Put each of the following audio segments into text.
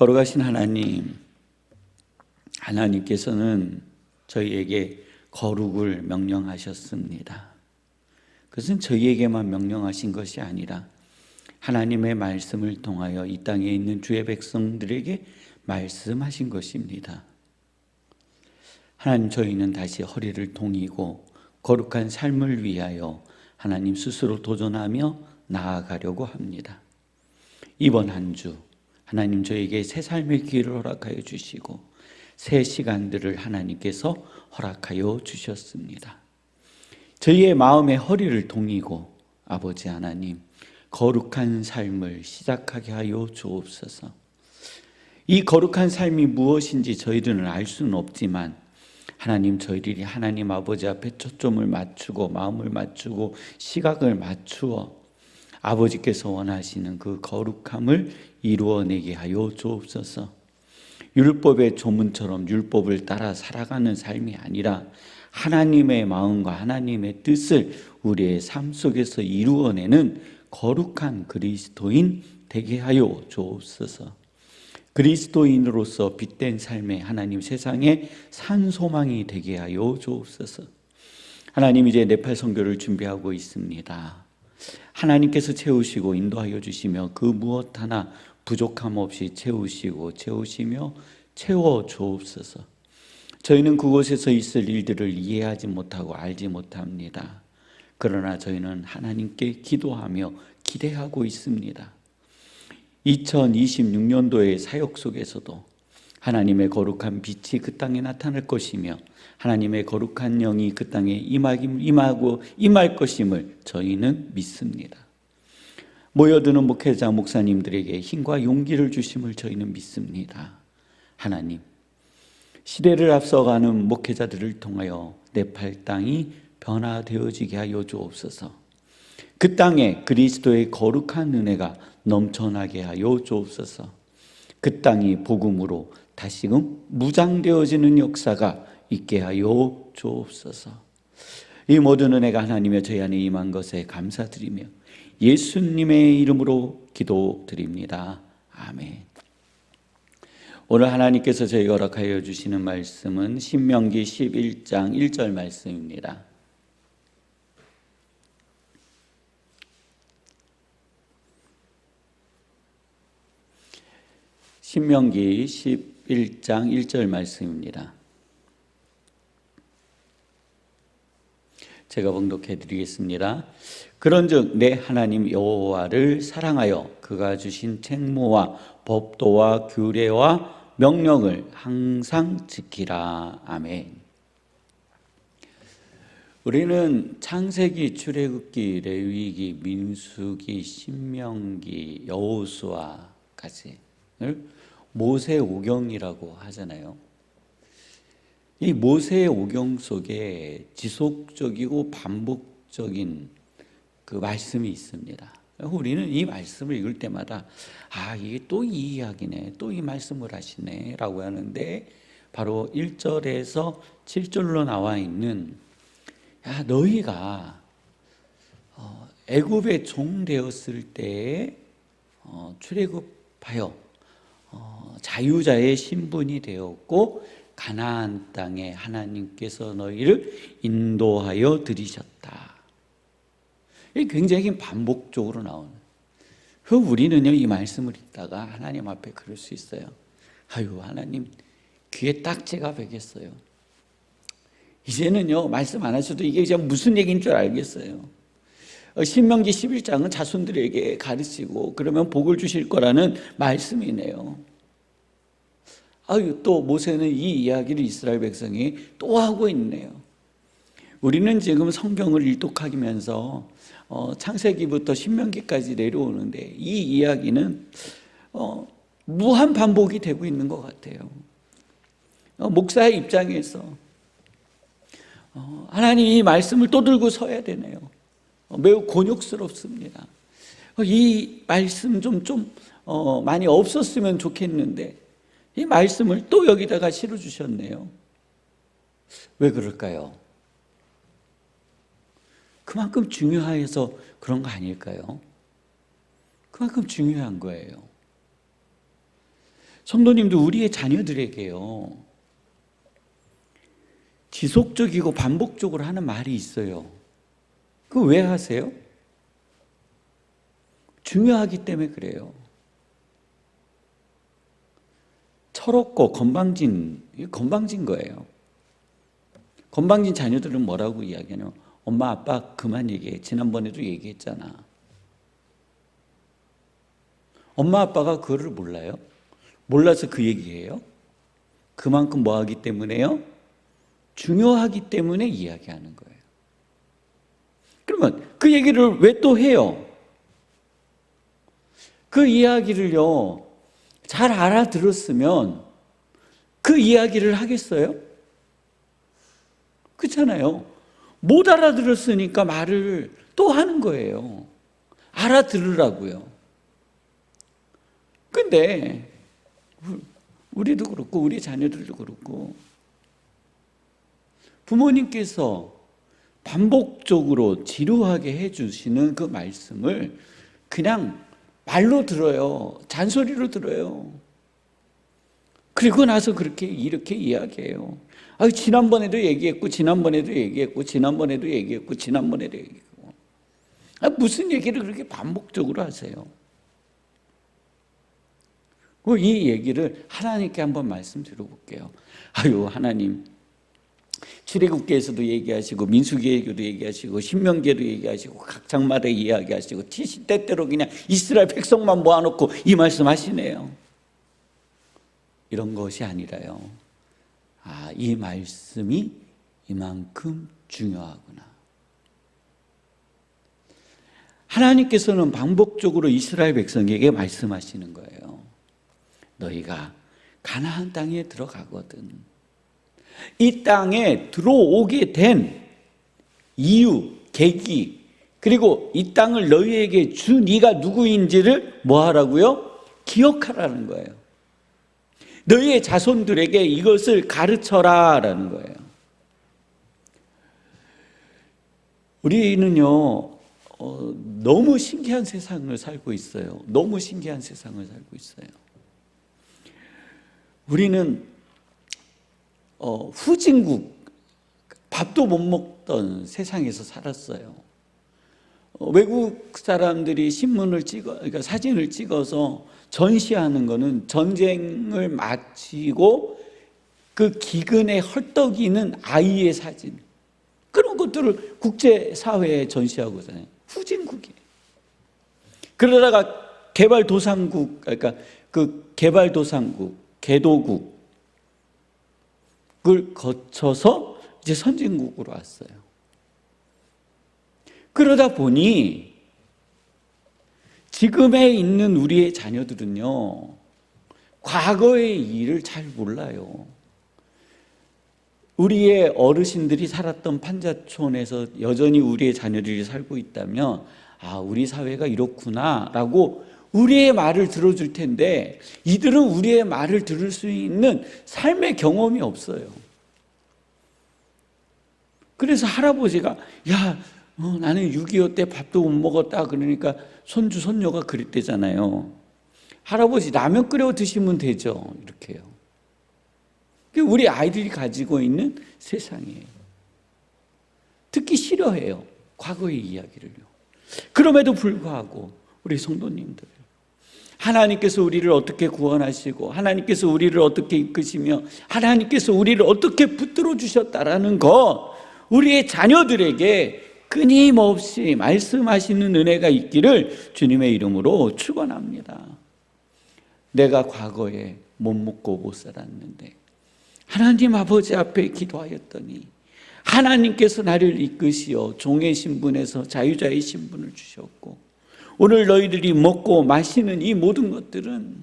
거룩하신 하나님께서는 저희에게 거룩을 명령하셨습니다. 그것은 저희에게만 명령하신 것이 아니라 하나님의 말씀을 통하여 이 땅에 있는 주의 백성들에게 말씀하신 것입니다. 하나님, 저희는 다시 허리를 동이고 거룩한 삶을 위하여 하나님 스스로 도전하며 나아가려고 합니다. 이번 한 주 하나님 저에게 새 삶의 기회를 허락하여 주시고 새 시간들을 하나님께서 허락하여 주셨습니다. 저희의 마음의 허리를 동이고 아버지 하나님, 거룩한 삶을 시작하게 하여 주옵소서. 이 거룩한 삶이 무엇인지 저희들은 알 수는 없지만 하나님, 저희들이 하나님 아버지 앞에 초점을 맞추고 마음을 맞추고 시각을 맞추어 아버지께서 원하시는 그 거룩함을 이루어내게 하여 주옵소서. 율법의 조문처럼 율법을 따라 살아가는 삶이 아니라 하나님의 마음과 하나님의 뜻을 우리의 삶 속에서 이루어내는 거룩한 그리스도인 되게 하여 주옵소서. 그리스도인으로서 빛된 삶의 하나님, 세상에 산 소망이 되게 하여 주옵소서. 하나님, 이제 네팔 선교를 준비하고 있습니다. 하나님께서 채우시고 인도하여 주시며 그 무엇 하나 부족함 없이 채우시며 채워 주옵소서. 저희는 그곳에서 있을 일들을 이해하지 못하고 알지 못합니다. 그러나 저희는 하나님께 기도하며 기대하고 있습니다. 2026년도의 사역 속에서도 하나님의 거룩한 빛이 그 땅에 나타날 것이며 하나님의 거룩한 영이 그 땅에 임할 것임을 저희는 믿습니다. 모여드는 목회자 목사님들에게 힘과 용기를 주심을 저희는 믿습니다. 하나님, 시대를 앞서가는 목회자들을 통하여 네팔 땅이 변화되어지게 하여 주옵소서. 그 땅에 그리스도의 거룩한 은혜가 넘쳐나게 하여 주옵소서. 그 땅이 복음으로 다시금 무장되어지는 역사가 있게 하여 주옵소서. 이 모든 은혜가 하나님의 저희 안에 임한 것에 감사드리며 예수님의 이름으로 기도드립니다. 아멘. 오늘 하나님께서 저희가 허락하여 주시는 말씀은 신명기 11장 1절 말씀입니다. 신명기 11장 1절 말씀입니다. 제가 봉독해 드리겠습니다. 그런즉 내 하나님 여호와를 사랑하여 그가 주신 책무와 법도와 규례와 명령을 항상 지키라. 아멘. 우리는 창세기, 출애굽기, 레위기, 민수기, 신명기, 여호수아까지를 모세오경이라고 하잖아요. 이 모세오경 속에 지속적이고 반복적인 그 말씀이 있습니다. 우리는 이 말씀을 읽을 때마다 이게 또 이 이야기네, 또 이 말씀을 하시네 라고 하는데, 바로 1절에서 7절로 나와 있는 너희가 애굽의 종 되었을 때에 출애굽하여 자유자의 신분이 되었고 가나안 땅에 하나님께서 너희를 인도하여 들이셨다. 이게 굉장히 반복적으로 나오는. 우리는요, 이 말씀을 읽다가 하나님 앞에 그럴 수 있어요. 하나님 귀에 딱지가 배겠어요. 이제는요, 말씀 안 하셔도 이게 그냥 무슨 얘기인 줄 알겠어요. 신명기 11장은 자손들에게 가르치고 그러면 복을 주실 거라는 말씀이네요. 또 모세는 이 이야기를 이스라엘 백성이 또 하고 있네요. 우리는 지금 성경을 일독하면서 창세기부터 신명기까지 내려오는데 이 이야기는 무한 반복이 되고 있는 것 같아요. 목사의 입장에서 하나님 이 말씀을 또 들고 서야 되네요. 매우 곤욕스럽습니다. 이 말씀 좀 많이 없었으면 좋겠는데 이 말씀을 또 여기다가 실어주셨네요. 왜 그럴까요? 그만큼 중요해서 그런 거 아닐까요? 그만큼 중요한 거예요. 성도님도 우리의 자녀들에게요, 지속적이고 반복적으로 하는 말이 있어요. 그거 왜 하세요? 중요하기 때문에 그래요. 철없고 건방진 거예요. 건방진 자녀들은 뭐라고 이야기하냐면, 엄마 아빠 그만 얘기해. 지난번에도 얘기했잖아. 엄마 아빠가 그거를 몰라요? 몰라서 그 얘기해요? 그만큼 뭐 하기 때문에요? 중요하기 때문에 이야기하는 거예요. 그러면 그 얘기를 왜 또 해요? 그 이야기를요, 잘 알아들었으면 그 이야기를 하겠어요? 그렇잖아요. 못 알아들었으니까 말을 또 하는 거예요. 알아들으라고요. 근데 우리도 그렇고 우리 자녀들도 그렇고 부모님께서 반복적으로 지루하게 해주시는 그 말씀을 그냥 말로 들어요. 잔소리로 들어요. 그리고 나서 이렇게 이야기해요. 지난번에도 얘기했고, 지난번에도 얘기했고, 지난번에도 얘기했고, 지난번에도 얘기했고. 무슨 얘기를 그렇게 반복적으로 하세요? 이 얘기를 하나님께 한번 말씀드려볼게요. 하나님, 출애굽기에서도 얘기하시고, 민수기에도 얘기하시고, 신명기에도 얘기하시고, 각 장마다 이야기하시고, 때때로 그냥 이스라엘 백성만 모아놓고 이 말씀하시네요. 이런 것이 아니라요, 이 말씀이 이만큼 중요하구나. 하나님께서는 반복적으로 이스라엘 백성에게 말씀하시는 거예요. 너희가 가나안 땅에 들어가거든, 이 땅에 들어오게 된 이유, 계기, 그리고 이 땅을 너희에게 주 네가 누구인지를 뭐 하라고요? 기억하라는 거예요. 너희의 자손들에게 이것을 가르쳐라라는 거예요. 우리는요, 너무 신기한 세상을 살고 있어요. 너무 신기한 세상을 살고 있어요. 우리는 후진국, 밥도 못 먹던 세상에서 살았어요. 외국 사람들이 그러니까 사진을 찍어서 전시하는 거는 전쟁을 마치고 그 기근에 헐떡이는 아이의 사진, 그런 것들을 국제사회에 전시하고 있잖아요. 후진국이에요. 그러다가 개발도상국, 그러니까 그 개발도상국, 개도국을 거쳐서 이제 선진국으로 왔어요. 그러다 보니 지금에 있는 우리의 자녀들은요, 과거의 일을 잘 몰라요. 우리의 어르신들이 살았던 판자촌에서 여전히 우리의 자녀들이 살고 있다면, 우리 사회가 이렇구나 라고 우리의 말을 들어줄 텐데, 이들은 우리의 말을 들을 수 있는 삶의 경험이 없어요. 그래서 할아버지가 나는 6.25 때 밥도 못 먹었다 그러니까 손주 손녀가 그랬대잖아요. 할아버지 라면 끓여 드시면 되죠, 이렇게요. 그게 우리 아이들이 가지고 있는 세상이에요. 듣기 싫어해요, 과거의 이야기를요. 그럼에도 불구하고 우리 성도님들, 하나님께서 우리를 어떻게 구원하시고, 하나님께서 우리를 어떻게 이끄시며, 하나님께서 우리를 어떻게 붙들어 주셨다라는 것, 우리의 자녀들에게 끊임없이 말씀하시는 은혜가 있기를 주님의 이름으로 축원합니다. 내가 과거에 못 먹고 못 살았는데 하나님 아버지 앞에 기도하였더니 하나님께서 나를 이끄시어 종의 신분에서 자유자의 신분을 주셨고, 오늘 너희들이 먹고 마시는 이 모든 것들은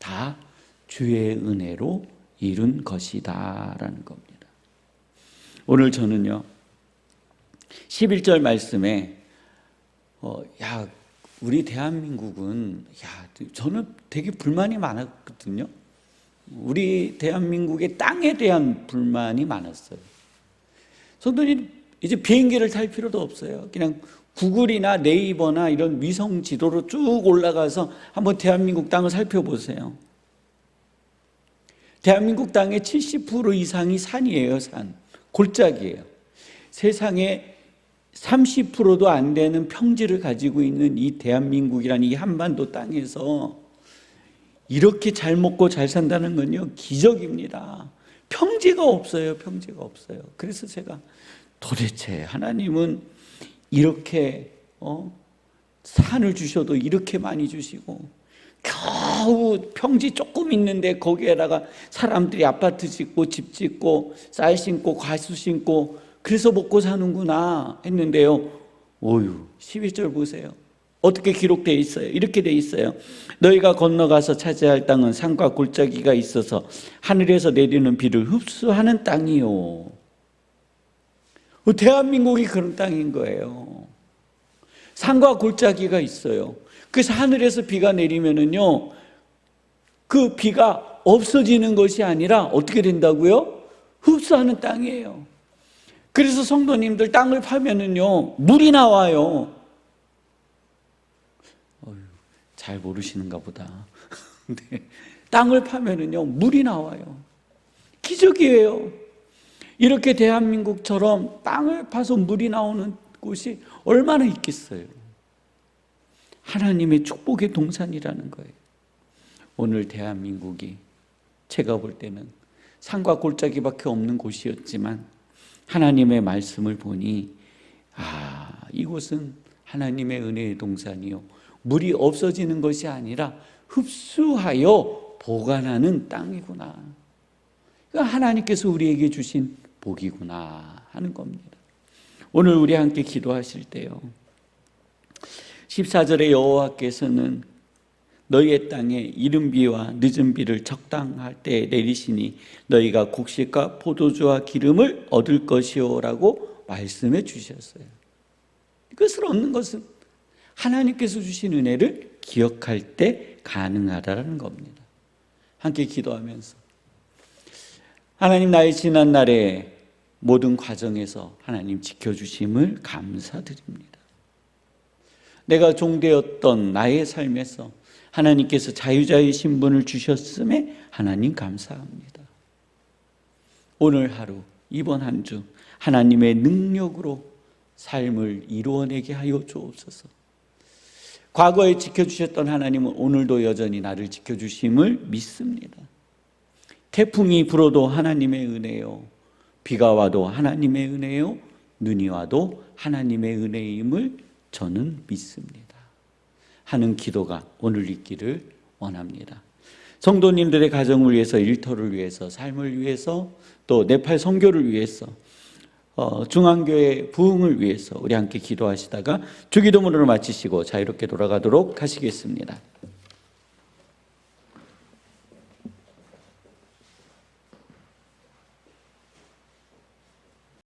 다 주의 은혜로 이룬 것이다 라는 겁니다. 오늘 저는요, 11절 말씀에 우리 대한민국은 저는 되게 불만이 많았거든요. 우리 대한민국의 땅에 대한 불만이 많았어요. 성도님, 이제 비행기를 탈 필요도 없어요. 그냥 구글이나 네이버나 이런 위성 지도로 쭉 올라가서 한번 대한민국 땅을 살펴보세요. 대한민국 땅의 70% 이상이 산이에요. 산. 골짜기예요. 세상에 30%도 안 되는 평지를 가지고 있는 이 대한민국이라는 이 한반도 땅에서 이렇게 잘 먹고 잘 산다는 건요, 기적입니다. 평지가 없어요. 평지가 없어요. 그래서 제가 도대체 하나님은 이렇게 산을 주셔도 이렇게 많이 주시고 겨우 평지 조금 있는데 거기에다가 사람들이 아파트 짓고 집 짓고 쌀 심고 과수 심고 그래서 먹고 사는구나 했는데요. 오유, 12절 보세요. 어떻게 기록되어 있어요? 이렇게 되어 있어요. 너희가 건너가서 차지할 땅은 산과 골짜기가 있어서 하늘에서 내리는 비를 흡수하는 땅이요. 대한민국이 그런 땅인 거예요. 산과 골짜기가 있어요. 그래서 하늘에서 비가 내리면은요, 그 비가 없어지는 것이 아니라 어떻게 된다고요? 흡수하는 땅이에요. 그래서 성도님들 땅을 파면은요, 물이 나와요. 잘 모르시는가 보다. 네. 땅을 파면은요, 물이 나와요. 기적이에요. 이렇게 대한민국처럼 땅을 파서 물이 나오는 곳이 얼마나 있겠어요. 하나님의 축복의 동산이라는 거예요. 오늘 대한민국이 제가 볼 때는 산과 골짜기밖에 없는 곳이었지만 하나님의 말씀을 보니 이곳은 하나님의 은혜의 동산이요, 물이 없어지는 것이 아니라 흡수하여 보관하는 땅이구나. 그러니까 하나님께서 우리에게 주신 복이구나 하는 겁니다. 오늘 우리 함께 기도하실 때요, 14절에 여호와께서는 너희의 땅에 이른 비와 늦은 비를 적당할 때 내리시니 너희가 곡식과 포도주와 기름을 얻을 것이요라고 말씀해 주셨어요. 이것을 얻는 것은 하나님께서 주신 은혜를 기억할 때 가능하다는 겁니다. 함께 기도하면서 하나님, 나의 지난 날의 모든 과정에서 하나님 지켜주심을 감사드립니다. 내가 종되었던 나의 삶에서 하나님께서 자유자의 신분을 주셨음에 하나님 감사합니다. 오늘 하루, 이번 한 주 하나님의 능력으로 삶을 이루어내게 하여 주옵소서. 과거에 지켜주셨던 하나님은 오늘도 여전히 나를 지켜주심을 믿습니다. 태풍이 불어도 하나님의 은혜요, 비가 와도 하나님의 은혜요, 눈이 와도 하나님의 은혜임을 저는 믿습니다 하는 기도가 오늘 있기를 원합니다. 성도님들의 가정을 위해서, 일터를 위해서, 삶을 위해서, 또 네팔 선교를 위해서, 중앙교회 부흥을 위해서 우리 함께 기도하시다가 주기도문으로 마치시고 자유롭게 돌아가도록 하시겠습니다.